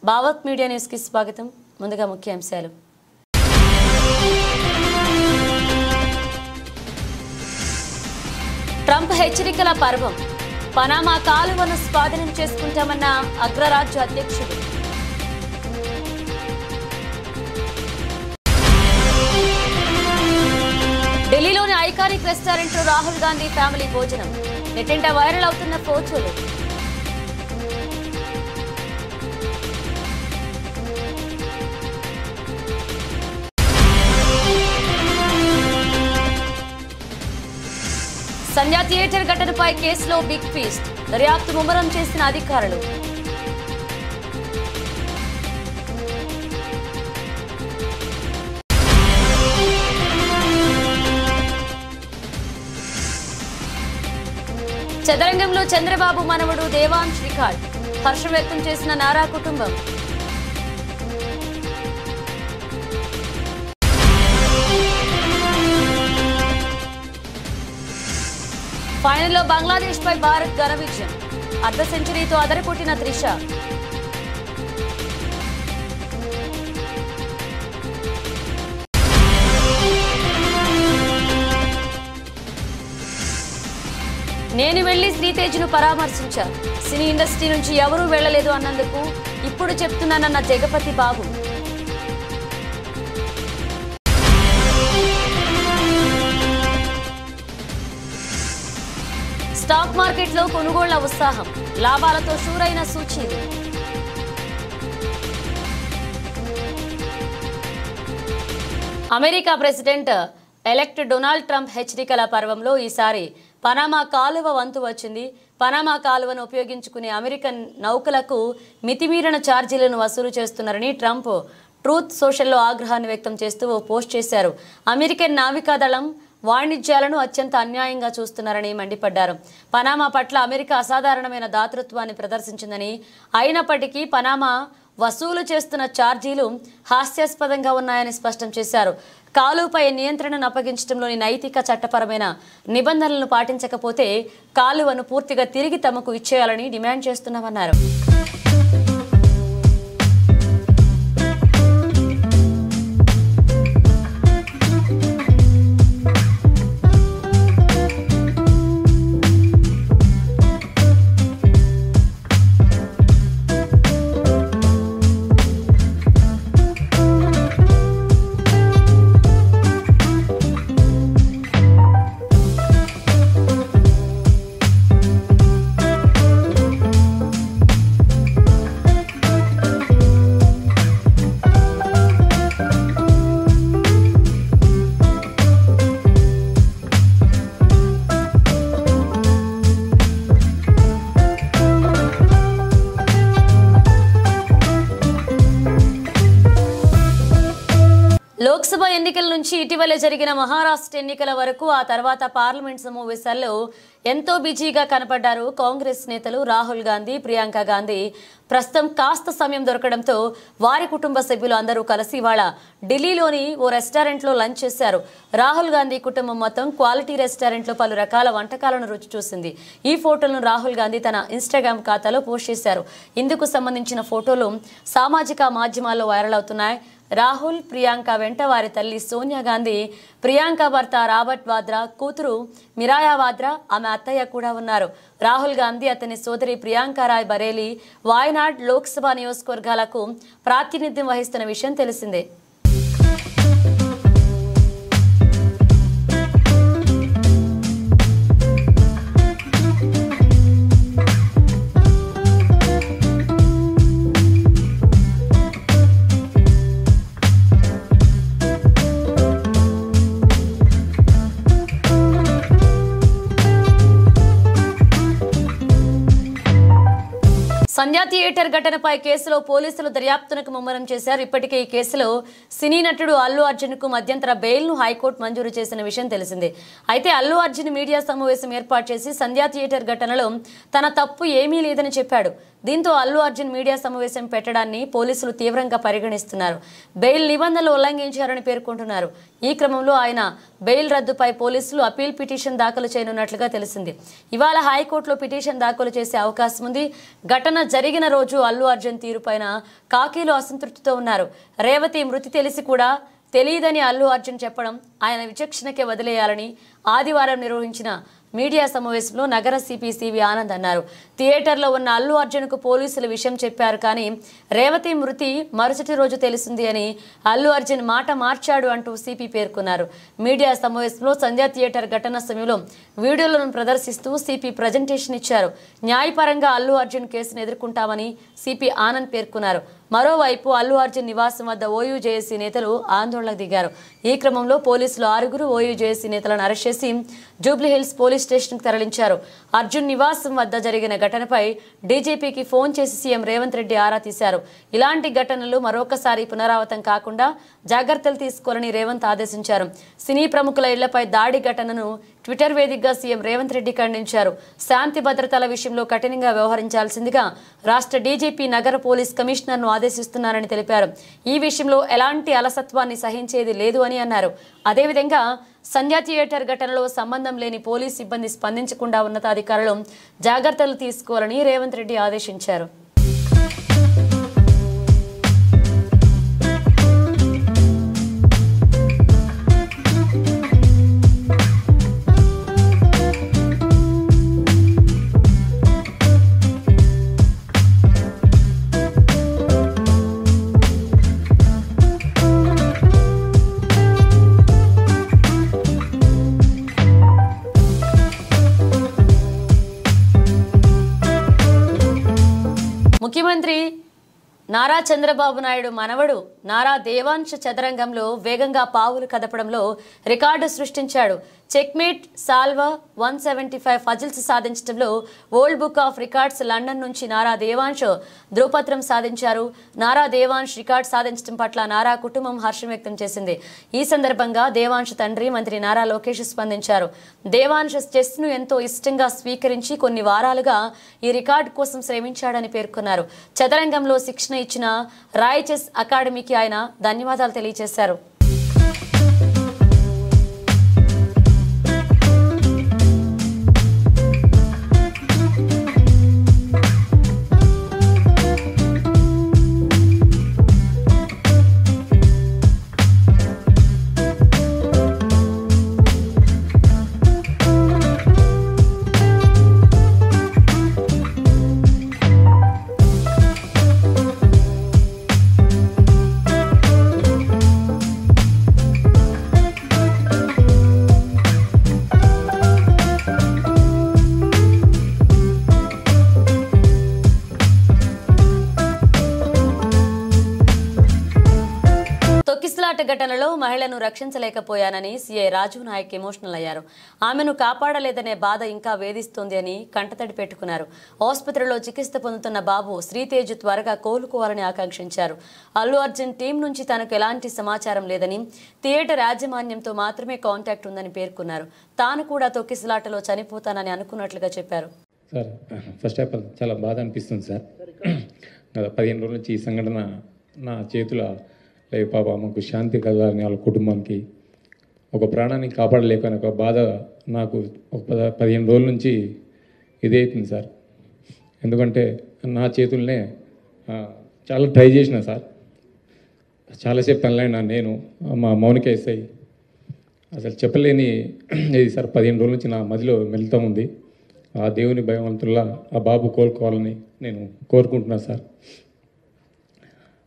Bhavat media news కి స్వాగతం. ముందుగా ముఖ్యాంశాలు. ట్రంప్ హెచ్చరికల పర్వం. పనామా కాలువను స్వాధీనం చేసుకుంటామన్న అగ్రరాజ్య అధ్యక్షుడు. ఢిల్లీలోని ఐకానిక్ రెస్టారెంట్ లో రాహుల్ గాంధీ ఫ్యామిలీ భోజనం. నెట్టింట వైరల్ అవుతున్న ఫోటోలు. సంధ్యా థియేటర్ ఘటనపై కేసులో బిగ్ ఫీస్ట్. దర్యాప్తు ముమ్మరం చేసిన అధికారులు. చదరంగంలో చంద్రబాబు మనవడు దేవాంశ్ రికార్డ్. హర్షం వ్యక్తం చేసిన నారా కుటుంబం. ఫైనల్లో బంగ్లాదేశ్ పై భారత్ ఘన విజయం. అర్ధ సెంచరీతో అదరకొట్టిన త్రిష. నేను వెళ్లి శ్రీతేజ్ను పరామర్శించా. సినీ ఇండస్ట్రీ నుంచి ఎవరూ వెళ్లలేదు అన్నందుకు ఇప్పుడు చెప్తున్నానన్న జగపతి బాబు. స్టాక్ మార్కెట్లో కొనుగోళ్ల ఉత్సాహం. లాభాలతో షూరైన సూచీలు. America president elect Donald Trump హెచ్చరికల పర్వంలో ఈసారి పనామా కాలువ వంతు వచ్చింది. పనామా కాలువను ఉపయోగించుకునే అమెరికన్ నౌకలకు మితిమీరిన ఛార్జీలను వసూలు చేస్తున్నారని ట్రంప్ ట్రూత్ సోషల్లో ఆగ్రహాన్ని వ్యక్తం చేస్తూ ఓ పోస్ట్ చేశారు. అమెరికన్ నావికాదళం వాణిజ్యాలను అత్యంత అన్యాయంగా చూస్తున్నారని మండిపడ్డారు. పనామా పట్ల అమెరికా అసాధారణమైన దాతృత్వాన్ని ప్రదర్శించిందని, అయినప్పటికీ పనామా వసూలు చేస్తున్న ఛార్జీలు హాస్యాస్పదంగా ఉన్నాయని స్పష్టం చేశారు. కాలువపై నియంత్రణను అప్పగించడంలోని నైతిక చట్టపరమైన నిబంధనలను పాటించకపోతే కాలువను పూర్తిగా తిరిగి తమకు ఇచ్చేయాలని డిమాండ్ చేస్తున్నామన్నారు. లోక్సభ ఎన్నికల నుంచి ఇటీవల జరిగిన మహారాష్ట్ర ఎన్నికల వరకు, ఆ తర్వాత పార్లమెంట్ సమావేశాల్లో ఎంతో బిజీగా కనపడ్డారు కాంగ్రెస్ నేతలు రాహుల్ గాంధీ, ప్రియాంక గాంధీ. ప్రస్తుతం కాస్త సమయం దొరకడంతో వారి కుటుంబ సభ్యులు అందరూ కలిసి ఇవాళ ఢిల్లీలోని ఓ రెస్టారెంట్లో లంచ్ చేశారు. రాహుల్ గాంధీ కుటుంబం మొత్తం క్వాలిటీ రెస్టారెంట్లో పలు రకాల వంటకాలను రుచి చూసింది. ఈ ఫోటోలను రాహుల్ గాంధీ తన ఇన్స్టాగ్రామ్ ఖాతాలో పోస్ట్ చేశారు. ఇందుకు సంబంధించిన ఫోటోలు సామాజిక మాధ్యమాల్లో వైరల్ అవుతున్నాయి. రాహుల్, ప్రియాంక వెంట వారి తల్లి సోనియా గాంధీ, ప్రియాంక భర్త రాబర్ట్ వాద్రా, కూతురు మిరాయా వాద్రా, ఆమె అత్తయ్య కూడా ఉన్నారు. రాహుల్ గాంధీ అతని సోదరి ప్రియాంక రాయ్ బరేలీ, వాయనాడ్ లోక్సభ నియోజకవర్గాలకు ప్రాతినిధ్యం వహిస్తున్న విషయం తెలిసిందే. సంధ్యా థియేటర్ ఘటనపై కేసులో పోలీసులు దర్యాప్తునకు ముమ్మరం చేశారు. ఇప్పటికే ఈ కేసులో సినీ నటుడు అల్లు అర్జున్కు మధ్యంతర బెయిల్ను హైకోర్టు మంజూరు చేసిన విషయం తెలిసిందే. అయితే అల్లు అర్జున్ మీడియా సమావేశం ఏర్పాటు చేసి సంధ్యా థియేటర్ ఘటనలో తన తప్పు ఏమీ లేదని చెప్పాడు. దీంతో అల్లు అర్జున్ మీడియా సమావేశం పెట్టడాన్ని పోలీసులు తీవ్రంగా పరిగణిస్తున్నారు. బెయిల్ నిబంధనలు ఉల్లంఘించారని పేర్కొంటున్నారు. ఈ క్రమంలో ఆయన బెయిల్ రద్దుపై పోలీసులు అపీల్ పిటిషన్ దాఖలు చేయనున్నట్లుగా తెలిసింది. ఇవాళ హైకోర్టులో పిటిషన్ దాఖలు చేసే అవకాశం ఉంది. ఘటన జరిగిన రోజు అల్లు అర్జున్ తీరుపైన కాకీలు అసంతృప్తితో ఉన్నారు. రేవతి మృతి తెలిసి కూడా తెలియదని అల్లు అర్జున్ చెప్పడం ఆయన విచక్షణకే వదిలేయాలని ఆదివారం నిర్వహించిన మీడియా సమావేశంలో నగర సిపి సివి ఆనంద్ అన్నారు. థియేటర్లో ఉన్న అల్లు అర్జున్కు పోలీసులు విషయం చెప్పారు, కానీ రేవతి మృతి మరుసటి రోజు తెలిసింది అని అల్లు అర్జున్ మాట మార్చాడు అంటూ సిపి పేర్కొన్నారు. మీడియా సమావేశంలో సంధ్యా థియేటర్ ఘటన సమయంలో వీడియోలను ప్రదర్శిస్తూ సిపి ప్రజెంటేషన్ ఇచ్చారు. న్యాయపరంగా అల్లు అర్జున్ కేసును ఎదుర్కొంటామని సిపి ఆనంద్ పేర్కొన్నారు. మరోవైపు అల్లు అర్జున్ నివాసం వద్ద ఓయూ జేఏసీ నేతలు ఆందోళనకు దిగారు. ఈ క్రమంలో పోలీసులు 6 ఓయూ జేఏసీ నేతలను అరెస్ట్ చేసి జూబ్లీహిల్స్ పోలీస్ స్టేషన్కు తరలించారు. అర్జున్ నివాసం వద్ద జరిగిన ఘటనపై డీజీపీకి ఫోన్ చేసి సీఎం రేవంత్ రెడ్డి ఆరా తీశారు. ఇలాంటి ఘటనలు మరొకసారి పునరావృతం కాకుండా జాగ్రత్తలు తీసుకోవాలని రేవంత్ ఆదేశించారు. సినీ ప్రముఖుల ఇళ్లపై దాడి ఘటనను ట్విట్టర్ వేదికగా సీఎం రేవంత్ రెడ్డి ఖండించారు. శాంతి భద్రతల విషయంలో కఠినంగా వ్యవహరించాల్సిందిగా రాష్ట్ర డీజీపీ నగర పోలీస్ కమిషనర్ను ఆదేశిస్తున్నారని తెలిపారు. ఈ విషయంలో ఎలాంటి అలసత్వాన్ని సహించేది లేదు అని అన్నారు. అదేవిధంగా సంధ్యా థియేటర్ ఘటనలో సంబంధం లేని పోలీస్ సిబ్బంది స్పందించకుండా ఉన్నతాధికారులు జాగ్రత్తలు తీసుకోవాలని రేవంత్ రెడ్డి ఆదేశించారు. ముఖ్యమంత్రి నారా చంద్రబాబు నాయుడు మనవడు నారా దేవాంశ్ చదరంగంలో వేగంగా పావులు కదపడంలో రికార్డు సృష్టించాడు. చెక్మేట్ సాల్వా 175 ఫజిల్స్ సాధించడంలో world book of records London నుంచి నారా దేవాంశ్ ధృవపత్రం సాధించారు. నారా దేవాంశ్ రికార్డు సాధించడం పట్ల నారా కుటుంబం హర్షం వ్యక్తం చేసింది. ఈ సందర్భంగా దేవాంశ్ తండ్రి మంత్రి నారా లోకేష్ స్పందించారు. దేవాంశ్ చెస్ను ఎంతో ఇష్టంగా స్వీకరించి కొన్ని వారాలుగా ఈ రికార్డు కోసం శ్రమించాడని పేర్కొన్నారు. చదరంగంలో శిక్షణ ఇచ్చిన రాయ్ చెస్ అకాడమీకి ఆయన ధన్యవాదాలు తెలియజేశారు. తొక్కిసలాట ఘటనలో మహిళను రక్షించలేకపోయానని సీఐ రాజు నాయక్ ఎమోషనల్ అయ్యారు. ఆమెను కాపాడలేదనే బాధ ఇంకా వేధిస్తోంది అని కంటతడి పెట్టుకున్నారు. ఆసుపత్రిలో చికిత్స పొందుతున్న బాబు శ్రీతేజ్ త్వరగా కోలుకోవాలని ఆకాంక్షించారు. అల్లు అర్జున్ టీం నుంచి తనకు ఎలాంటి సమాచారం లేదని, థియేటర్ యాజమాన్యంతో మాత్రమే కాంటాక్ట్ ఉందని పేర్కొన్నారు. తాను కూడా తొక్కిసలాటలో చనిపోతానని అనుకున్నట్లుగా చెప్పారు. సార్, ఫస్ట్ ఆఫ్ ఆల్ చాలా బాధ అనిపిస్తుంది సార్. గత 15 రోజుల నుంచి ఈ సంఘటన నా చేతుల లేదు. పాప మాకు శాంతి కలగాలని వాళ్ళ కుటుంబానికి ఒక ప్రాణాన్ని కాపాడలేకని ఒక బాధ నాకు ఒక 15 రోజుల నుంచి ఇదే అవుతుంది సార్. ఎందుకంటే నా చేతుల్నే చాలా ట్రై చేసిన సార్. చాలాసేపు తనలేనా నేను మా మౌనిక ఎస్ఐ అసలు చెప్పలేని ఇది సార్. 15 రోజుల నుంచి నా మదిలో మెలుతా ఉంది. ఆ దేవుని భయవంతుల్లా ఆ బాబు కోలుకోవాలని నేను కోరుకుంటున్నాను సార్.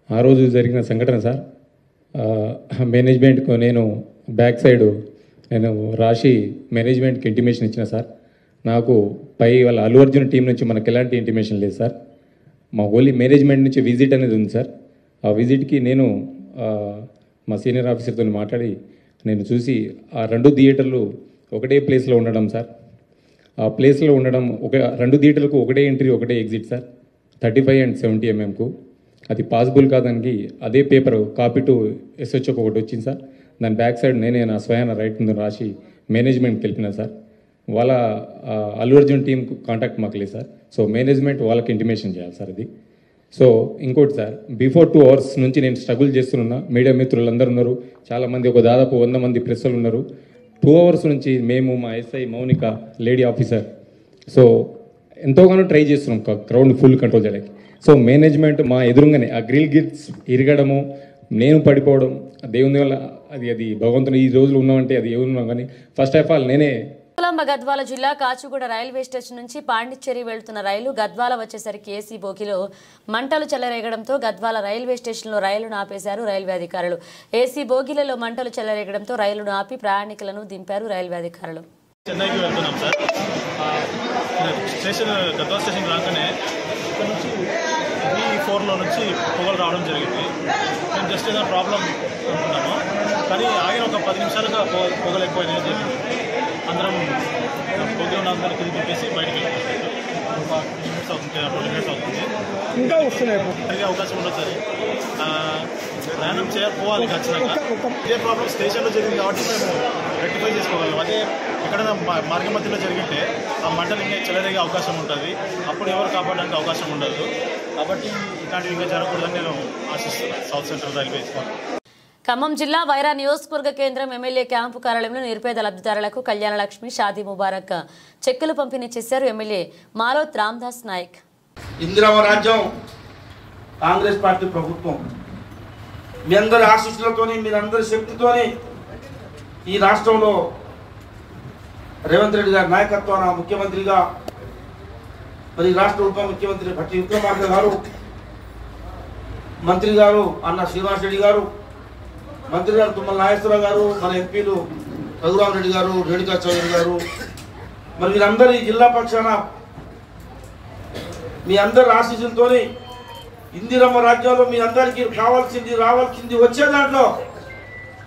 ఆ రోజు జరిగిన సంఘటన సార్, మేనేజ్మెంట్కు నేను బ్యాక్ సైడ్ నేను రాసి మేనేజ్మెంట్కి ఇంటిమేషన్ ఇచ్చిన సార్. నాకు పై వాళ్ళ అల్లు అర్జున్ టీం నుంచి మనకు ఎలాంటి ఇంటిమేషన్ లేదు సార్. మా ఓన్లీ మేనేజ్మెంట్ నుంచి విజిట్ అనేది ఉంది సార్. ఆ విజిట్కి నేను మా సీనియర్ ఆఫీసర్తో మాట్లాడి నేను చూసి ఆ 2 థియేటర్లు ఒకటే ప్లేస్లో ఉండడం సార్. ఆ ప్లేస్లో ఉండడం 2 థియేటర్లకు ఒకటే ఎంట్రీ ఒకటే ఎగ్జిట్ సార్. 35 and 70 mm అది పాసిబుల్ కాదానికి అదే పేపర్ కాపీ టు SHO ఒకటి వచ్చింది సార్. దాని బ్యాక్ సైడ్ నేనే నా స్వయాన రైట్ ముందు రాసి మేనేజ్మెంట్కి వెళ్ళినా సార్. వాళ్ళ అల్లు అర్జున్ టీం కాంటాక్ట్ మాకు లేదు సార్. సో మేనేజ్మెంట్ వాళ్ళకి ఇంటిమేషన్ చేయాలి సార్ అది. సో ఇంకోటి సార్, బిఫోర్ 2 hours నుంచి నేను స్ట్రగుల్ చేస్తున్నా. మీడియా మిత్రులందరూ ఉన్నారు, చాలామంది, ఒక దాదాపు 100 మంది ప్రెస్సులు ఉన్నారు. 2 hours నుంచి మేము, మా SI Mounika lady officer, so ఎంతోగానో ట్రై చేస్తున్నాం క్రౌడ్ ఫుల్ కంట్రోల్ చేయడానికి. సో మేనేజ్మెంట్ మా ఎదురుగానే ఆ గ్రిల్ గిట్స్ ఇరగడము, నేను పడిపోవడం, దేవుని వల్ల అది భగవంతుని ఈ రోజులు ఉన్నామంటే అది ఏమున్నాం. కానీ ఫస్ట్ ఆఫ్ ఆల్ నేనే గద్వాల జిల్లా కాచిగూడ రైల్వే స్టేషన్ నుంచి పాండిచ్చేరి వెళ్తున్న రైలు గద్వాల వచ్చేసరికి ఏసీ బోగిలో మంటలు చెలరేగడంతో గద్వాల రైల్వే స్టేషన్లో రైలును ఆపేశారు రైల్వే అధికారులు. ఏసీ బోగిలలో మంటలు చెలరేగడంతో రైలును ఆపి ప్రయాణికులను దింపారు రైల్వే అధికారులు. చెన్నైకి వెళ్తున్నాం సార్. స్టేషన్ గద్వాల స్టేషన్ రాగానే ఇక్కడ నుంచి B4లో నుంచి పొగలు రావడం జరిగింది. మేము జస్ట్ ఏదైనా ప్రాబ్లం అనుకున్నాము, కానీ ఆగిన ఒక 10 నిమిషాలుగా పొగలు ఎక్కువైనాయి జరిగింది. అందరం పొగలు ఉన్న అందరికీ దింపేసి బయటకు వెళ్ళిపోతాం. 20 minutes అవుతుంది. ఇంకా వస్తున్నాయి అవకాశం ఉండదు సార్. ప్రయాణం పోవాలి ఖచ్చితంగా. ఇదే ప్రాబ్లం స్టేషన్లో జరిగింది కాబట్టి మేము రెక్టిఫై చేసుకోగలం. అదే ఎక్కడైనా మార్గ మధ్యలో జరిగితే ఆ మంటలు ఇంకా చెలరేగే అవకాశం ఉంటుంది. అప్పుడు ఎవరు కాపాడడానికి అవకాశం ఉండదు. కాబట్టి ఇట్లాంటివి ఇంకా జరగకూడదని నేను ఆశిస్తున్నాను. South central railway. ఖమ్మం జిల్లా వైరా నియోజకవర్గ కేంద్రం ఎమ్మెల్యే క్యాంపు కార్యాలయంలో నిరుపేద లబ్ధిదారులకు కళ్యాణ లక్ష్మి, షాదీ ముబారక్ చెక్కులు పంపిణీ చేశారు ఎమ్మెల్యే మాలోత్ రామ్దాస్ నాయక్. ఇందిరమ్మ రాజ్యం, కాంగ్రెస్ పార్టీ ప్రభుత్వం మీ అందరి ఆశీస్సులతోని, మీరందరి శక్తితోని ఈ రాష్ట్రంలో రేవంత్ రెడ్డి గారి నాయకత్వాన ముఖ్యమంత్రిగా, మరి రాష్ట్ర ఉప ముఖ్యమంత్రి భట్టి విక్రమార్క గారు, మంత్రి గారు అన్న శ్రీనివాస్ రెడ్డి గారు, మంత్రి గారు తుమ్మల నాగేశ్వరరావు గారు, మన ఎంపీలు రఘురామరెడ్డి గారు, రేణుకా చౌదరి గారు, మరి వీరందరి జిల్లా పక్షాన మీ అందరి ఆశీస్సులతో ఇందిరమ్మ రాజ్యంలో మీ అందరికీ కావాల్సింది, రావాల్సింది వచ్చే దాంట్లో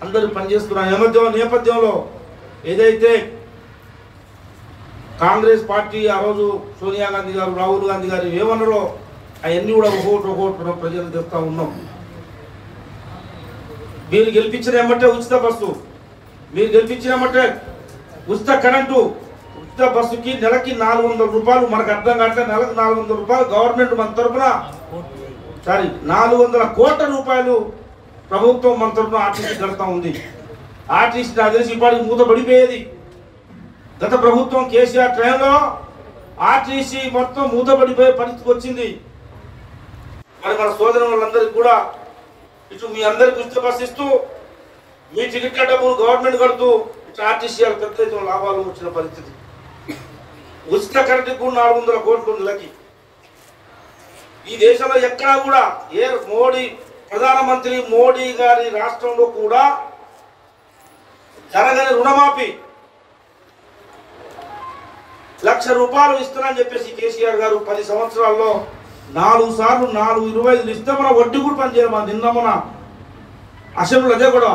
అందరూ పనిచేస్తున్న నేపథ్యంలో ఏదైతే కాంగ్రెస్ పార్టీ ఆ రోజు సోనియా గాంధీ గారు, రాహుల్ గాంధీ గారు ఏమన్నారో అవన్నీ కూడా ఒకటి ప్రజలు తెస్తా ఉన్నాం. మీరు గెలిపించినమంటే ఉచిత బస్సు, మీరు గెలిపించినమంటే ఉచిత కరెంటు, ఉచిత బస్సుకి నెలకి 400 రూపాయలు. మనకు అర్థం కావట్లే, నెలకు 400 రూపాయలు గవర్నమెంట్ మన తరఫున 400 కోట్ల రూపాయలు ప్రభుత్వం మన తరఫున ఆర్టీసీ కడతా ఉంది. ఆర్టీసీ నాకు తెలిసి ఇప్పటికి మూతపడిపోయేది. గత ప్రభుత్వం కేసీఆర్ ట్రైన్లో ఆర్టీసీ మొత్తం మూతపడిపోయే పరిస్థితికి వచ్చింది. మరి మన సోదరు వాళ్ళందరికీ కూడా ఇటు మీ అందరికి ఉచిత బస్సు ఇస్తూ, మీ టికెట్ల డబ్బులు గవర్నమెంట్ కడుతూ, ఇటు ఆర్టీసీ పెద్ద ఎత్తున లాభాలు వచ్చిన పరిస్థితి. ఉచిత కరెంటుకు 400 కోట్లు నెలకి. ఈ దేశంలో ఎక్కడా కూడా ప్రధానమంత్రి మోడీ గారి రాష్ట్రంలో కూడా జరగని రుణమాఫీ 1,00,000 రూపాయలు ఇస్తున్నారని చెప్పేసి కేసీఆర్ గారు 10 సంవత్సరాల్లో 4 సార్లు 4.25 ఇస్తే మన వడ్డీ కూడా పనిచేయాలి. మన నిన్న మన అసెంబ్లీలో అదే కూడా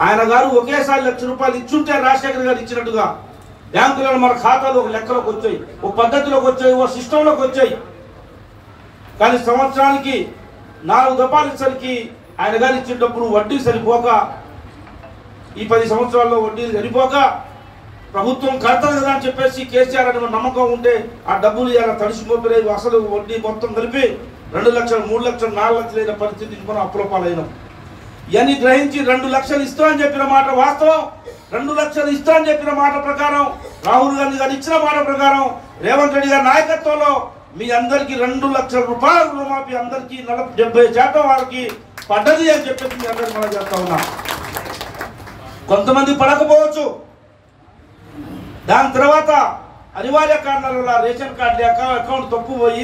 ఆయన గారు ఒకేసారి 1,00,000 రూపాయలు ఇచ్చుంటే రాజశేఖర గారు ఇచ్చినట్టుగా బ్యాంకులలో మన ఖాతాలో ఒక లెక్కలోకి వచ్చాయి, ఒక పద్ధతిలోకి వచ్చాయి, ఒక సిస్టంలోకి వచ్చాయి. కానీ సంవత్సరానికి 4 దఫాలు ఇచ్చరికి ఆయన గారు ఇచ్చిన డబ్బులు వడ్డీ సరిపోక, ఈ 10 సంవత్సరాల్లో వడ్డీ సరిపోక ప్రభుత్వం కడతారు కదా అని చెప్పేసి కేసీఆర్ అనే నమ్మకం ఉంటే ఆ డబ్బులు ఇలా తడిసిపోయి అసలు వడ్డీ మొత్తం కలిపి 2 లక్షలు, 3 లక్షలు, 4 లక్షలు అయిన పరిస్థితికి మనం అప్పులపాలైనాం. ఇవన్నీ గ్రహించి 2 లక్షలు ఇస్తామని చెప్పిన మాట వాస్తవం. 2 లక్షలు ఇస్తామని చెప్పిన మాట ప్రకారం, రాహుల్ గాంధీ గారు ఇచ్చిన మాట ప్రకారం, రేవంత్ రెడ్డి గారి నాయకత్వంలో మీ అందరికీ 2 లక్షల రూపాయలు రుణమాఫీ అందరికీ 70% వారికి పడ్డది అని చెప్పేసి మీ అందరికీ మనం చేస్తా ఉన్నాం. కొంతమంది పడకపోవచ్చు. దాని తర్వాత అనివార్య కారణాల వల్ల రేషన్ కార్డు లేక, అకౌంట్ తప్పు పోయి,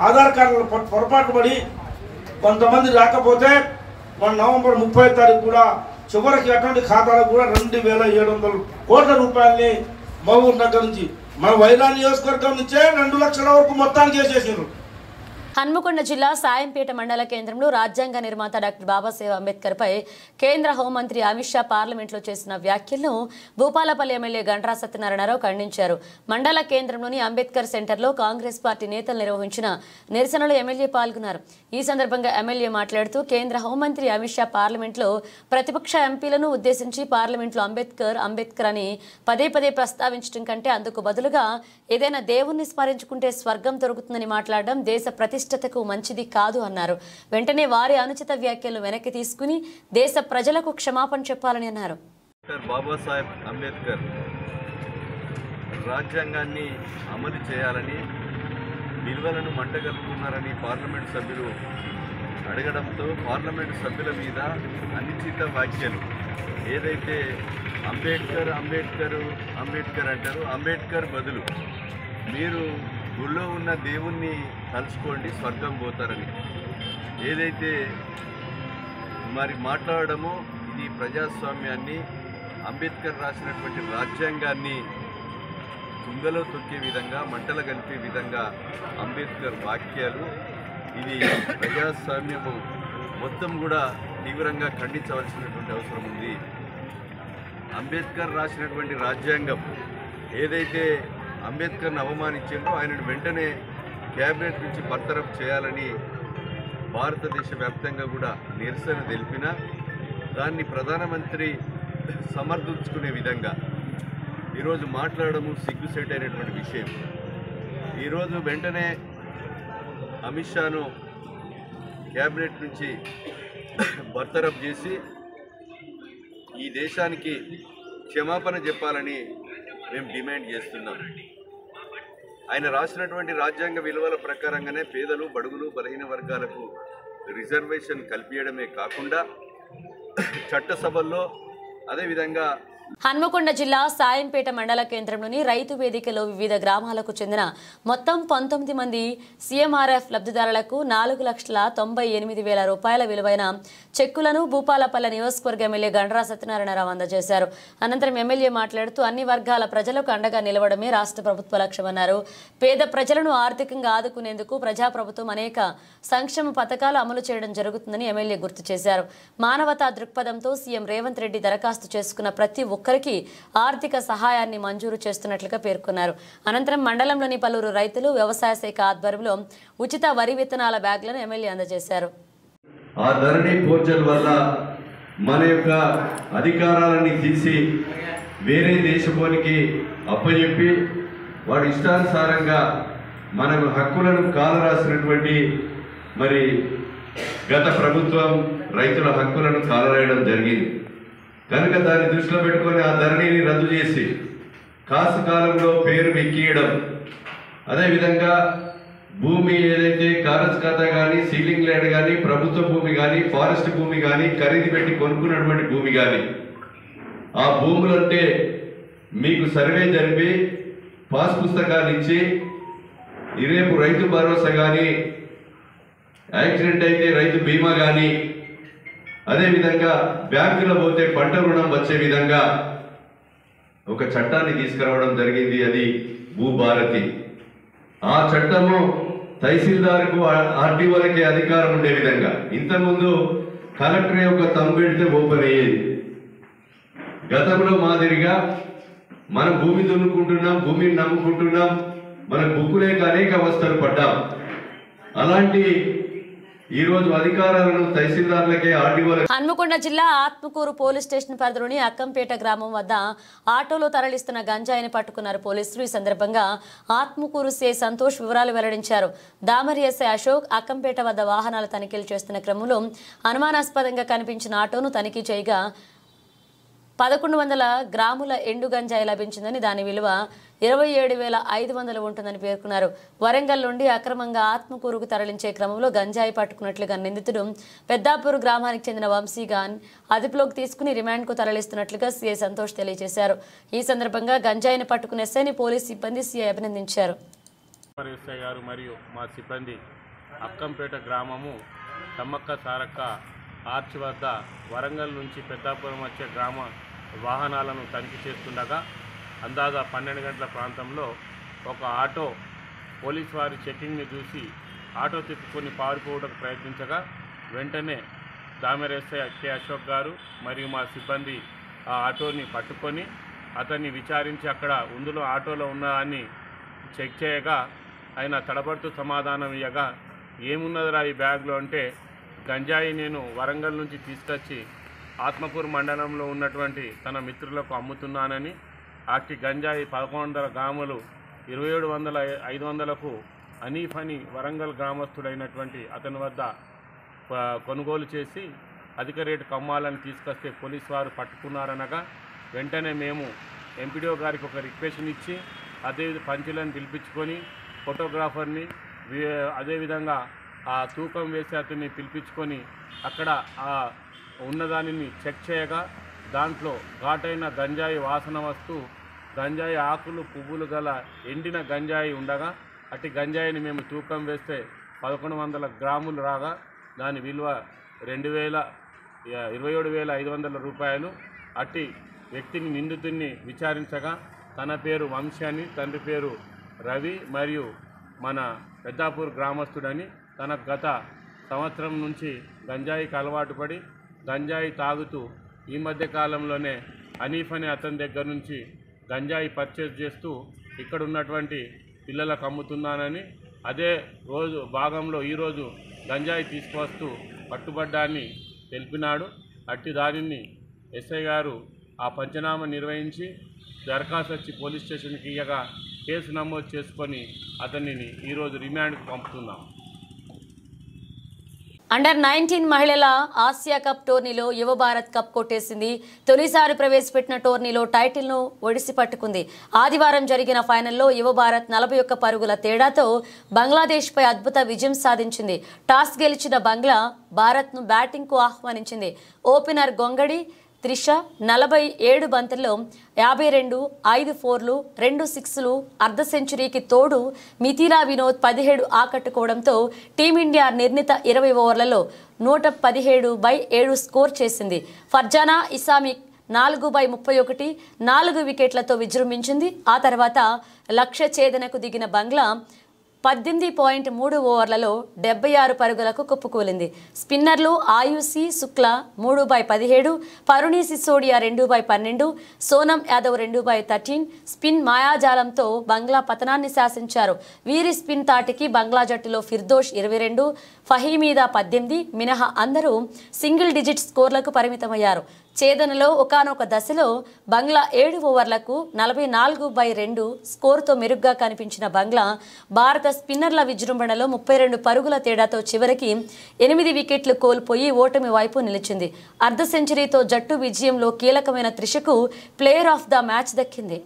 ఆధార్ కార్డుల పొరపాటు పడి కొంతమంది రాకపోతే మన నవంబర్ 30వ తారీఖు కూడా చివరికి అటువంటి ఖాతాలకు కూడా 2,700 కోట్ల రూపాయలని మహబూబ్ నగర్ నుంచి, మన వైరా నియోజకవర్గం నుంచే 2 లక్షల వరకు మొత్తానికి వేసేసారు. హన్మకొండ జిల్లా సాయంపేట మండల కేంద్రంలో రాజ్యాంగ నిర్మాత డాక్టర్ బాబాసాహెబ్ అంబేద్కర్ పై కేంద్ర హోంమంత్రి అమిత్ షా పార్లమెంట్లో చేసిన వ్యాఖ్యలను భూపాలపల్లి ఎమ్మెల్యే గండ్రా సత్యనారాయణరావు ఖండించారు. మండల కేంద్రంలోని అంబేద్కర్ సెంటర్లో కాంగ్రెస్ పార్టీ నేతలు నిర్వహించిన నిరసనలో ఎమ్మెల్యే పాల్గొన్నారు. ఈ సందర్భంగా ఎమ్మెల్యే మాట్లాడుతూ కేంద్ర హోంమంత్రి అమిత్ షా పార్లమెంట్లో ప్రతిపక్ష ఎంపీలను ఉద్దేశించి పార్లమెంట్లో అంబేద్కర్ అని పదే పదే ప్రస్తావించడం కంటే అందుకు బదులుగా ఏదైనా దేవుణ్ణి స్మరించుకుంటే స్వర్గం దొరుకుతుందని మాట్లాడడం దేశ ప్రతిష్టతకు మంచిది కాదు అన్నారు. వెంటనే వారి అనుచిత వ్యాఖ్యలు వెనక్కి తీసుకుని దేశ ప్రజలకు క్షమాపణ చెప్పాలని అన్నారు. డాక్టర్ బాబాసాహెబ్ అంబేద్కర్ రాజ్యాంగాన్ని అమలు చేయాలని విలువలను మంటగలుపుతున్నారని పార్లమెంట్ సభ్యులు అడగడంతో పార్లమెంట్ సభ్యుల మీద అనుచిత వ్యాఖ్యలు ఏదైతే అంబేద్కర్ అంటారు, అంబేద్కర్ బదులు మీరు గుళ్ళో ఉన్న దేవుణ్ణి తలుచుకోండి స్వర్గం పోతారని ఏదైతే మరి మాట్లాడడమో ఇది ప్రజాస్వామ్యాన్ని అంబేద్కర్ రాసినటువంటి రాజ్యాంగాన్ని తుంగలో తొక్కే విధంగా మంటల కలిపే విధంగా అంబేద్కర్ వాక్యాలు ఇది ప్రజాస్వామ్యము మొత్తం కూడా తీవ్రంగా ఖండించవలసినటువంటి అవసరం ఉంది. అంబేద్కర్ రాసినటువంటి రాజ్యాంగం ఏదైతే అంబేద్కర్ని అవమానించిందో ఆయనను వెంటనే క్యాబినెట్ నుంచి బర్తరఫ్ చేయాలని భారతదేశ వ్యాప్తంగా కూడా నిరసన తెలిపిన దాన్ని ప్రధానమంత్రి సమర్థించుకునే విధంగా ఈరోజు మాట్లాడము సిగ్గుసేటైనటువంటి విషయం. ఈరోజు వెంటనే అమిత్ షాను క్యాబినెట్ నుంచి బర్తరఫ్ చేసి ఈ దేశానికి క్షమాపణ చెప్పాలని మేము డిమాండ్ చేస్తున్నాం. ఆయన రాసినటువంటి రాజ్యాంగ విలువల ప్రకారంగానే పేదలు, బడుగులు, బలహీన వర్గాలకు రిజర్వేషన్ కల్పించడమే కాకుండా చట్టసభల్లో అదేవిధంగా హన్మకొండ జిల్లా సాయంపేట మండల కేంద్రంలోని రైతు వేదికలో వివిధ గ్రామాలకు చెందిన మొత్తం 19 మంది సీఎంఆర్ఎఫ్ లబ్ధిదారులకు 4,98,000 రూపాయల విలువైన చెక్కులను భూపాలపల్లి నియోజకవర్గ ఎమ్మెల్యే గండ్రా సత్యనారాయణరావు అందజేశారు. అనంతరం ఎమ్మెల్యే మాట్లాడుతూ అన్ని వర్గాల ప్రజలకు అండగా నిలవడమే రాష్ట్ర ప్రభుత్వ లక్ష్యమన్నారు. పేద ప్రజలను ఆర్థికంగా ఆదుకునేందుకు ప్రజాప్రభుత్వం అనేక సంక్షేమ పథకాలు అమలు చేయడం జరుగుతుందని ఎమ్మెల్యే గుర్తు చేశారు. మానవతా దృక్పథంతో సీఎం రేవంత్ రెడ్డి దరఖాస్తు చేసుకున్న ప్రతి ఒక్కరికి ఆర్థిక సహాయాన్ని మంజూరు చేస్తున్నట్లుగా పేర్కొన్నారు. అనంతరం మండలంలోని పలువురు రైతులు వ్యవసాయ శాఖ ఆధ్వర్యంలో ఉచిత వరి విత్తనాల బ్యాగ్లను ఎమ్మెల్యే అందజేశారు. ఆ ధరణి పోర్టల్ వల్ల మన యొక్క అధికారాలని తీసి వేరే దేశపోనికి అప్పచెప్పి వాడి ఇష్టానుసారంగా మనకు హక్కులను కాలరాసినటువంటి మరి గత ప్రభుత్వం రైతుల హక్కులను కాలరాయడం జరిగింది కనుక దాన్ని దృష్టిలో పెట్టుకొని ఆ ధరణిని రద్దు చేసి కాసు కాలంలో పేరు ఎక్కియడం, అదేవిధంగా భూమి ఏదైతే కారజ్ ఖాతా కానీ, సీలింగ్ ల్యాండ్ కానీ, ప్రభుత్వ భూమి కానీ, ఫారెస్ట్ భూమి కానీ, ఖరీదు పెట్టి కొనుక్కున్నటువంటి భూమి కానీ ఆ భూములంటే మీకు సర్వే జరిపి పాస్ పుస్తకాలు ఇచ్చి రేపు రైతు భరోసా కానీ, యాక్సిడెంట్ అయితే రైతు బీమా కానీ, అదేవిధంగా బ్యాంకులో పోతే పంట రుణం వచ్చే విధంగా ఒక చట్టాన్ని తీసుకురావడం జరిగింది. అది భూభారతి. ఆ చట్టము తహసీల్దార్కు ఆర్డీఓలకి అధికారం ఉండే విధంగా, ఇంతకుముందు కలెక్టర్ యొక్క తంబు పెడితే ఓపెన్ అయ్యేది. గతంలో మాదిరిగా మనం భూమి దున్నుకుంటున్నాం, భూమిని నమ్ముకుంటున్నాం, మన బుక్కులేక అనేక అవస్థలు పడ్డాం. అలాంటి ఈరోజు అధికారాలను తహసీల్దార్లకే ఆర్డీఓలకే. హన్మకొండ జిల్లా ఆత్మకూరు పోలీస్ స్టేషన్ పరిధిలోని అక్కంపేట గ్రామం వద్ద ఆటోలో తరలిస్తున్న గంజాయిని పట్టుకున్నారు పోలీసులు. ఈ సందర్భంగా ఆత్మకూరు సిఐ సంతోష్ వివరాలు వెల్లడించారు. దామరి ఎస్ఐ అశోక్ అక్కంపేట వద్ద వాహనాల తనిఖీలు చేస్తున్న క్రమంలో అనుమానాస్పదంగా కనిపించిన ఆటోను తనిఖీ చేయగా 1100 గ్రాముల ఎండు గంజాయి లభించిందని, దాని విలువ 27,500 ఉంటుందని పేర్కొన్నారు. వరంగల్ నుండి అక్రమంగా ఆత్మకూరుకు తరలించే క్రమంలో గంజాయి పట్టుకున్నట్లుగా నిందితుడు పెద్దాపూర్ గ్రామానికి చెందిన వంశీగాన్ అదుపులోకి తీసుకుని రిమాండ్కు తరలిస్తున్నట్లుగా సీఐ సంతోష్ తెలియజేశారు. ఈ సందర్భంగా గంజాయిని పట్టుకున్న ఎస్ఐని పోలీస్ సిబ్బంది సీఐ అభినందించారు. ఎస్ఐ గారు మరియు మా సిబ్బంది అక్కంపేట గ్రామము తమ్మక్క సారక్క ఆర్చ్ వద్ద వరంగల్ నుంచి పెద్దాపురం వచ్చే గ్రామ వాహనాలను తనిఖీ చేస్తుండగా అందాజా 12 గంటల ప్రాంతంలో ఒక ఆటో పోలీస్ వారి చెకింగ్ని చూసి ఆటో తిప్పుకొని పారిపోవడానికి ప్రయత్నించగా వెంటనే దామెర ఎస్ఐ కె అశోక్ గారు మరియు మా సిబ్బంది ఆ ఆటోని పట్టుకొని అతన్ని విచారించి అక్కడ అందులో ఆటోలో ఉన్నదాన్ని చెక్ చేయగా ఆయన తడబడుతూ సమాధానం ఇవ్వగా ఏమున్నదిరా ఈ బ్యాగ్లో అంటే గంజాయి నేను వరంగల్ నుంచి తీసుకొచ్చి ఆత్మకూరు మండలంలో ఉన్నటువంటి తన మిత్రులకు అమ్ముతున్నానని అట్టి గంజాయి 1100 గ్రాములు 2700-500కు అనీఫ్ అని వరంగల్ గ్రామస్తుడైనటువంటి అతని వద్ద కొనుగోలు చేసి అధిక రేటుకు అమ్మాలని తీసుకొస్తే పోలీసు వారు పట్టుకున్నారనగా వెంటనే మేము ఎంపీడీఓ గారికి ఒక రిక్వెషన్ ఇచ్చి అదే పంచులను పిలిపించుకొని ఫోటోగ్రాఫర్ని అదేవిధంగా ఆ తూకం వేసి అతన్ని పిలిపించుకొని అక్కడ ఆ ఉన్నదానిని చెక్ చేయగా దాంట్లో ఘాటైన గంజాయి వాసన వస్తూ గంజాయి ఆకులు పువ్వులు గల ఎండిన గంజాయి ఉండగా అట్టి గంజాయిని మేము తూకం వేస్తే 1100 గ్రాములు రాగా దాని విలువ 27,500 రూపాయలు. అట్టి వ్యక్తిని నిందితుడిని విచారించగా తన పేరు వంశీ అని, తండ్రి పేరు రవి మరియు మన పెద్దాపూర్ గ్రామస్తుడని, తన గత సంవత్సరం నుంచి గంజాయికి అలవాటు పడి గంజాయి తాగుతూ ఈ మధ్య కాలంలోనే అనీఫ్ అనే అతని దగ్గర నుంచి గంజాయి పర్చేజ్ చేస్తూ ఇక్కడ ఉన్నటువంటి పిల్లలకు అమ్ముతున్నానని, అదే రోజు భాగంలో ఈరోజు గంజాయి తీసుకువస్తూ పట్టుబడ్డాన్ని తెలిపినాడు. అట్టి దానిని ఎస్ఐ గారు ఆ పంచనామా నిర్వహించి దరఖాస్తు వచ్చి పోలీస్ స్టేషన్కి ఇయ్యగా కేసు నమోదు చేసుకొని అతనిని ఈరోజు రిమాండ్కి పంపుతున్నాం. అండర్-19 మహిళల ఆసియా కప్ టోర్నీలో యువ భారత్ కప్ కొట్టేసింది. తొలిసారి ప్రవేశపెట్టిన టోర్నీలో టైటిల్ను ఒడిసి పట్టుకుంది. ఆదివారం జరిగిన ఫైనల్లో యువ భారత్ 41 పరుగుల తేడాతో బంగ్లాదేశ్పై అద్భుత విజయం సాధించింది. టాస్ గెలిచిన బంగ్లా భారత్ను బ్యాటింగ్కు ఆహ్వానించింది. ఓపెనర్ గొంగడి త్రిష 47 బంతుల్లో 52, 5 4లు, 2 6లు, అర్ధ సెంచరీకి తోడు మిథిలా వినోద్ 17 ఆకట్టుకోవడంతో టీమిండియా నిర్ణీత 20 ఓవర్లలో 117/7 స్కోర్ చేసింది. ఫర్జానా ఇస్లామిక్ 4/31 4 వికెట్లతో విజృంభించింది. ఆ తర్వాత లక్ష్య ఛేదనకు దిగిన బంగ్లా 18.3 ఓవర్లలో 76 పరుగులకు కుప్పకూలింది. స్పిన్నర్లు ఆయుషి శుక్లా 3/17, పరుణి సిసోడియా 2/12, సోనం యాదవ్ 2/13 స్పిన్ మాయాజాలంతో బంగ్లా పతనాన్ని శాసించారు. వీరి స్పిన్ తాటికి బంగ్లా జట్టులో ఫిర్దోష్ 22, ఫహీమీదా 18 మినహా అందరూ సింగిల్ డిజిట్ స్కోర్లకు పరిమితమయ్యారు. ఛేదనలో ఒకానొక దశలో బంగ్లా 7 ఓవర్లకు 44/2 స్కోరుతో మెరుగ్గా కనిపించిన బంగ్లా భారత స్పిన్నర్ల విజృంభణలో 32 పరుగుల తేడాతో చివరికి 8 వికెట్లు కోల్పోయి ఓటమి వైపు నిలిచింది. అర్ధ సెంచరీతో జట్టు విజయంలో కీలకమైన త్రిషకు ప్లేయర్ ఆఫ్ ద మ్యాచ్ దక్కింది.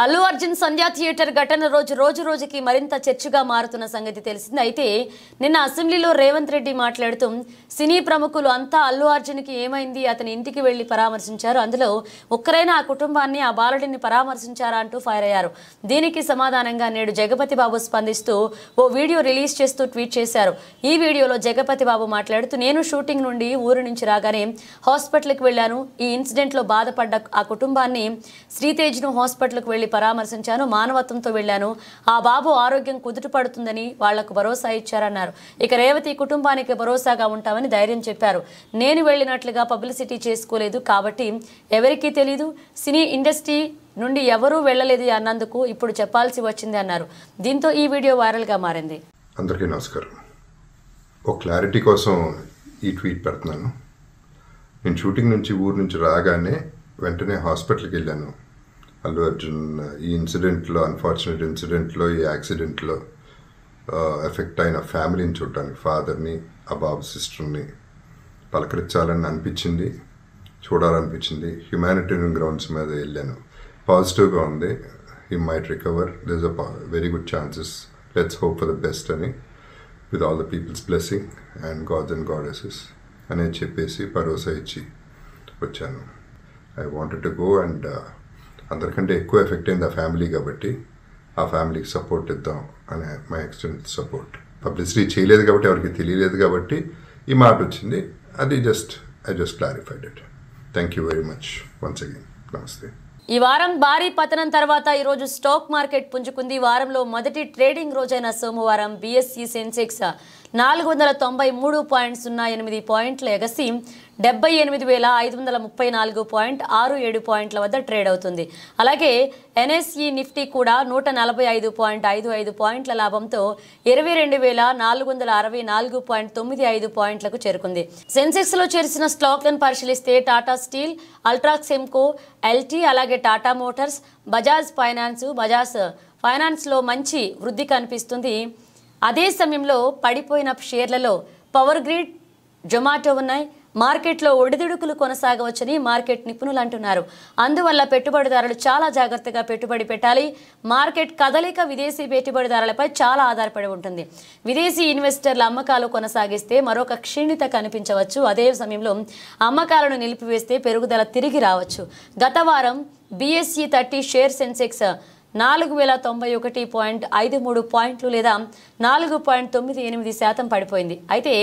అల్లు అర్జున్ సంధ్యా థియేటర్ ఘటన రోజుకి మరింత చర్చగా మారుతున్న సంగతి తెలిసింది. అయితే నిన్న అసెంబ్లీలో రేవంత్ రెడ్డి మాట్లాడుతూ సినీ ప్రముఖులు అంతా అల్లు అర్జున్కి ఏమైంది, అతని ఇంటికి వెళ్లి పరామర్శించారు, అందులో ఒక్కరైనా ఆ కుటుంబాన్ని, ఆ బాలుడిని పరామర్శించారా అంటూ ఫైర్ అయ్యారు. దీనికి సమాధానంగా నేడు జగపతి బాబు స్పందిస్తూ ఓ వీడియో రిలీజ్ చేస్తూ ట్వీట్ చేశారు. ఈ వీడియోలో జగపతి బాబు మాట్లాడుతూ నేను షూటింగ్ నుండి ఊరు నుంచి రాగానే హాస్పిటల్కి వెళ్ళాను. ఈ ఇన్సిడెంట్లో బాధపడ్డ ఆ కుటుంబాన్ని శ్రీతేజ్ను హాస్పిటల్కి వెళ్లి పరామర్శించాను. మానవత్వంతో వెళ్లాను. ఆ బాబు ఆరోగ్యం కుదుట పడుతుందని వాళ్లకు భరోసా ఇచ్చారన్నారు. ఇక రేవతి కుటుంబానికి భరోసాగా ఉంటామని ధైర్యం చెప్పారు. నేను వెళ్ళినట్లుగా పబ్లిసిటీ చేసుకోలేదు కాబట్టి ఎవరికీ తెలీదు. సినీ ఇండస్ట్రీ నుండి ఎవరూ వెళ్ళలేదు అన్నందుకు ఇప్పుడు చెప్పాల్సి వచ్చింది అన్నారు. దీంతో ఈ వీడియో వైరల్గా మారింది. అందరికీ నమస్కారం. ఒక క్లారిటీ కోసం ఈ ట్వీట్ పెడుతున్నాను. నేను షూటింగ్ నుంచి ఊరు నుంచి రాగానే వెంటనే హాస్పిటల్కి వెళ్ళాను. అల్లు అర్జున్ ఈ ఇన్సిడెంట్లో, అన్ఫార్చునేట్ ఇన్సిడెంట్లో, ఈ యాక్సిడెంట్లో ఎఫెక్ట్ అయిన ఫ్యామిలీని చూడటానికి, ఫాదర్ని, ఆ బాబు సిస్టర్ని పలకరించాలని అనిపించింది, చూడాలనిపించింది. హ్యుమానిటేరియన్ గ్రౌండ్స్ మీద వెళ్ళాను. పాజిటివ్గా ఉంది. He might recover, there is a very good chances, let's hope for the best అని with all the peoples blessing and gods and goddesses అనేది చెప్పేసి భరోసా ఇచ్చి వచ్చాను. I wanted to go and అందరికంటే ఎక్కువ ఎఫెక్ట్ అయింది ఆ ఫ్యామిలీ కాబట్టి ఆ ఫ్యామిలీకి సపోర్ట్ ఇద్దాం అనే మై ఎక్స్టెంట్ సపోర్ట్. పబ్లిసిటీ చేయలేదు కాబట్టి ఎవరికి తెలియలేదు కాబట్టి ఈ మాట వచ్చింది. అది I just clarified it. Thank you very much once again. నమస్తే. ఈ వారం భారీ పతనం తర్వాత ఈరోజు స్టాక్ మార్కెట్ పుంజుకుంది. వారంలో మొదటి ట్రేడింగ్ రోజైన సోమవారం బీఎస్ఈ సెన్సెక్స్ 493.08 పాయింట్ల ఎగసి 78,534.67 పాయింట్ల వద్ద ట్రేడ్ అవుతుంది. అలాగే ఎన్ఎస్ఈ నిఫ్టీ కూడా 145.55 పాయింట్ల లాభంతో 22,464.95 పాయింట్లకు చేరుకుంది. సెన్సెక్స్ లో చేర్చిన స్టాక్లను పరిశీలిస్తే టాటా స్టీల్, అల్ట్రాక్స్ సెమ్కో, ఎల్టీ, అలాగే టాటా మోటార్స్, బజాజ్ ఫైనాన్స్ లో మంచి వృద్ధి కనిపిస్తుంది. అదే సమయంలో పడిపోయిన షేర్లలో పవర్ గ్రిడ్, జొమాటో ఉన్నాయి. మార్కెట్లో ఒడిదుడుకులు కొనసాగవచ్చని మార్కెట్ నిపుణులు అంటున్నారు. అందువల్ల పెట్టుబడిదారులు చాలా జాగ్రత్తగా పెట్టుబడి పెట్టాలి. మార్కెట్ కదలిక విదేశీ పెట్టుబడిదారులపై చాలా ఆధారపడి ఉంటుంది. విదేశీ ఇన్వెస్టర్ల అమ్మకాలు కొనసాగిస్తే మరొక క్షీణత కనిపించవచ్చు. అదే సమయంలో అమ్మకాలను నిలిపివేస్తే పెరుగుదల తిరిగి రావచ్చు. గత వారం బీఎస్ఈ 30 షేర్ సెన్సెక్స్ 4,091.53 పాయింట్లు లేదా 4.98% పడిపోయింది. అయితే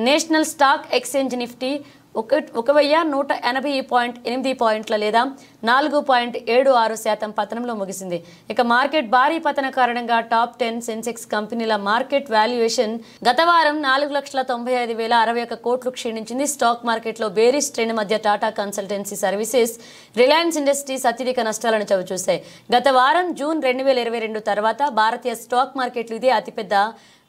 నేషనల్ స్టాక్ ఎక్స్చేంజ్ నిఫ్టీ 1,180.8 పాయింట్ల లేదా 4.76% పతనంలో ముగిసింది. ఇక మార్కెట్ భారీ పతన కారణంగా టాప్ 10 సెన్సెక్స్ కంపెనీల మార్కెట్ వాల్యుయేషన్ గత వారం 4,95,061 కోట్లు క్షీణించింది. స్టాక్ మార్కెట్లో బేరిష్ ట్రెండ్ మధ్య Tata consultancy services, Reliance industries అత్యధిక నష్టాలను చవిచూశాయి. గత వారం జూన్ 2022 తర్వాత భారతీయ స్టాక్ మార్కెట్లు ఇదే అతిపెద్ద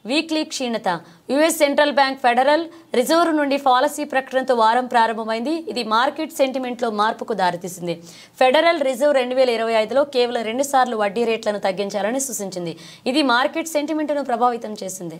వీక్లీ క్షీణత. US central bank federal reserve నుండి పాలసీ ప్రకటనతో వారం ప్రారంభమైంది. ఇది మార్కెట్ సెంటిమెంట్లో మార్పుకు దారితీసింది. ఫెడరల్ రిజర్వ్ 2025లో కేవలం 2 సార్లు వడ్డీ రేట్లను తగ్గించాలని సూచించింది. ఇది మార్కెట్ సెంటిమెంట్ను ప్రభావితం చేసింది.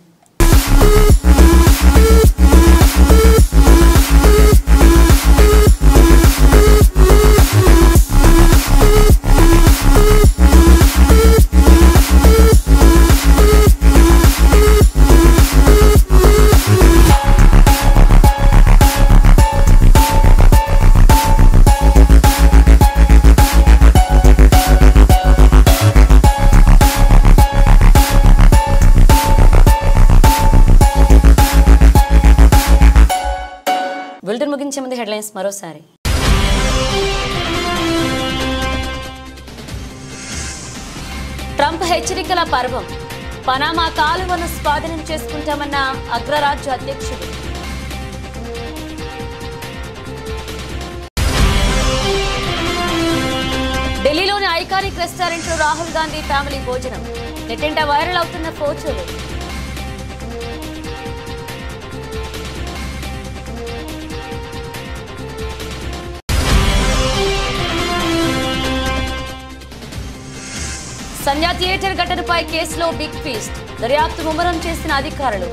బులెటిన్ ముగించే ముందు హెడ్లైన్స్ మరోసారి. ట్రంప్ హెచ్చరికల పర్వం. పనామా కాలువను స్వాధీనం చేసుకుంటామన్న అగ్రరాజ్య అధ్యక్షుడు. ఢిల్లీలోని ఐకానిక్ రెస్టారెంట్లో రాహుల్ గాంధీ ఫ్యామిలీ భోజనం. నెట్టింట వైరల్ అవుతున్న ఫోటోలు. సంధ్యా థియేటర్ ఘటనపై కేసులో బిగ్ ఫీస్ట్. దర్యాప్తు ముమ్మరం చేసిన అధికారులు.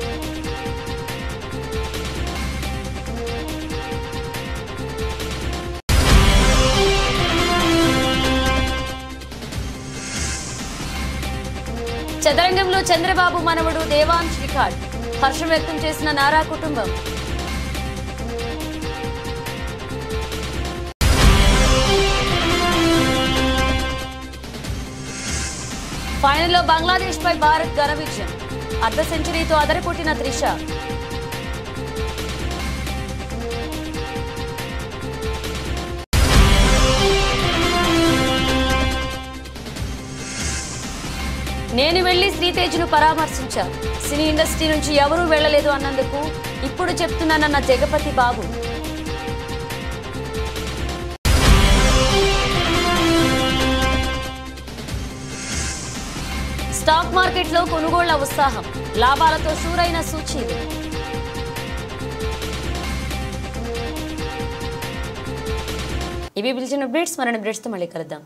చదరంగంలో చంద్రబాబు మనవడు దేవాంశ్ రికార్డ్. హర్షం వ్యక్తం చేసిన నారా కుటుంబం. ఫైనల్లో బంగ్లాదేశ్ పై భారత్ ఘన విజయం. అర్ధ సెంచరీతో అదరకొట్టిన త్రిష. నేను వెళ్లి శ్రీతేజ్ను పరామర్శించా. సినీ ఇండస్ట్రీ నుంచి ఎవరూ వెళ్లలేదు అన్నందుకు ఇప్పుడు చెప్తున్నానన్న జగపతి బాబు. స్టాక్ మార్కెట్లో కొనుగోళ్ల ఉత్సాహం. లాభాలతో షూరైన సూచీలు. ఇవి బులెటిన్ అప్డేట్స్. మరిన్ని అప్డేట్స్తో మళ్ళీ కలుద్దాం.